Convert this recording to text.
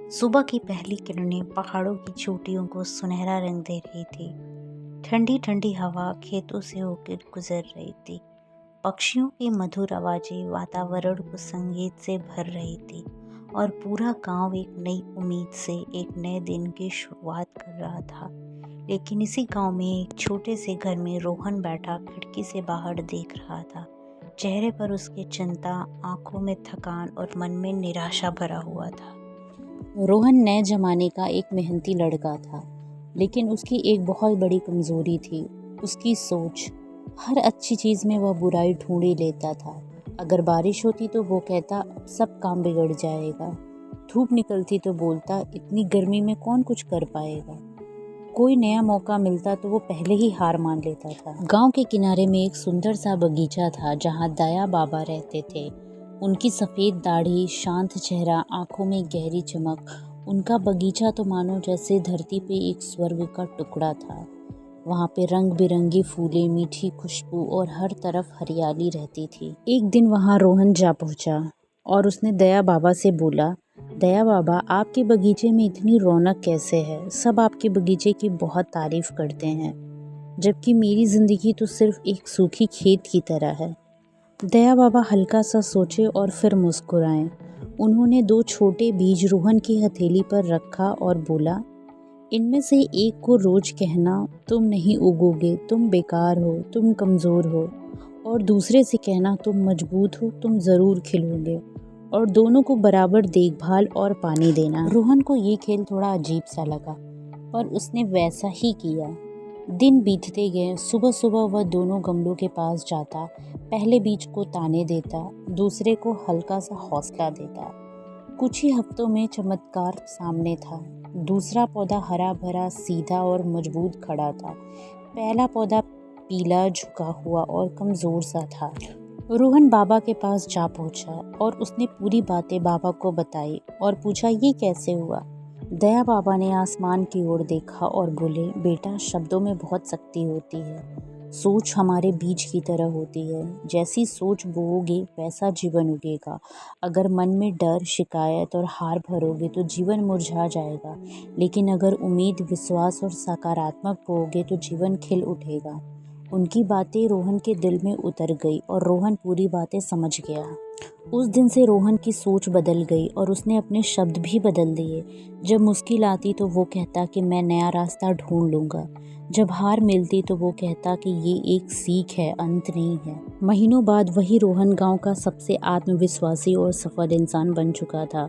सुबह की पहली किरणें पहाड़ों की चोटियों को सुनहरा रंग दे रही थी। ठंडी ठंडी हवा खेतों से होकर गुजर रही थी। पक्षियों की मधुर आवाजें वातावरण को संगीत से भर रही थी और पूरा गांव एक नई उम्मीद से एक नए दिन की शुरुआत कर रहा था। लेकिन इसी गांव में एक छोटे से घर में रोहन बैठा खिड़की से बाहर देख रहा था। चेहरे पर उसकी चिंता, आंखों में थकान और मन में निराशा भरा हुआ था। रोहन नए जमाने का एक मेहनती लड़का था, लेकिन उसकी एक बहुत बड़ी कमजोरी थी, उसकी सोच। हर अच्छी चीज़ में वह बुराई ढूंढ ही लेता था। अगर बारिश होती तो वो कहता अब सब काम बिगड़ जाएगा। धूप निकलती तो बोलता इतनी गर्मी में कौन कुछ कर पाएगा। कोई नया मौका मिलता तो वो पहले ही हार मान लेता था। गांव के किनारे में एक सुंदर सा बगीचा था जहां दया बाबा रहते थे। उनकी सफ़ेद दाढ़ी, शांत चेहरा, आंखों में गहरी चमक। उनका बगीचा तो मानो जैसे धरती पे एक स्वर्ग का टुकड़ा था। वहाँ पे रंग बिरंगी फूलें, मीठी खुशबू और हर तरफ हरियाली रहती थी। एक दिन वहाँ रोहन जा पहुँचा और उसने दया बाबा से बोला, दया बाबा, आपके बगीचे में इतनी रौनक कैसे है? सब आपके बगीचे की बहुत तारीफ करते हैं, जबकि मेरी ज़िंदगी तो सिर्फ एक सूखी खेत की तरह है। दया बाबा हल्का सा सोचे और फिर मुस्कुराए। उन्होंने दो छोटे बीज रोहन की हथेली पर रखा और बोला, इनमें से एक को रोज कहना तुम नहीं उगोगे, तुम बेकार हो, तुम कमज़ोर हो, और दूसरे से कहना तुम मजबूत हो, तुम ज़रूर खिलोगे। और दोनों को बराबर देखभाल और पानी देना। रोहन को ये खेल थोड़ा अजीब सा लगा, पर उसने वैसा ही किया। दिन बीतते गए। सुबह सुबह वह दोनों गमलों के पास जाता, पहले बीज को ताने देता, दूसरे को हल्का सा हौसला देता। कुछ ही हफ्तों में चमत्कार सामने था। दूसरा पौधा हरा भरा, सीधा और मजबूत खड़ा था। पहला पौधा पीला, झुका हुआ और कमज़ोर सा था। रोहन बाबा के पास जा पहुंचा और उसने पूरी बातें बाबा को बताई और पूछा, ये कैसे हुआ? दया बाबा ने आसमान की ओर देखा और बोले, बेटा, शब्दों में बहुत शक्ति होती है। सोच हमारे बीज की तरह होती है। जैसी सोच बोओगे वैसा जीवन उगेगा। अगर मन में डर, शिकायत और हार भरोगे तो जीवन मुरझा जाएगा, लेकिन अगर उम्मीद, विश्वास और सकारात्मक बोओगे तो जीवन खिल उठेगा। उनकी बातें रोहन के दिल में उतर गई और रोहन पूरी बातें समझ गया। उस दिन से रोहन की सोच बदल गई और उसने अपने शब्द भी बदल दिए। जब मुश्किल आती तो वो कहता कि मैं नया रास्ता ढूंढ लूँगा। जब हार मिलती तो वो कहता कि ये एक सीख है, अंत नहीं है। महीनों बाद वही रोहन गांव का सबसे आत्मविश्वासी और सफल इंसान बन चुका था।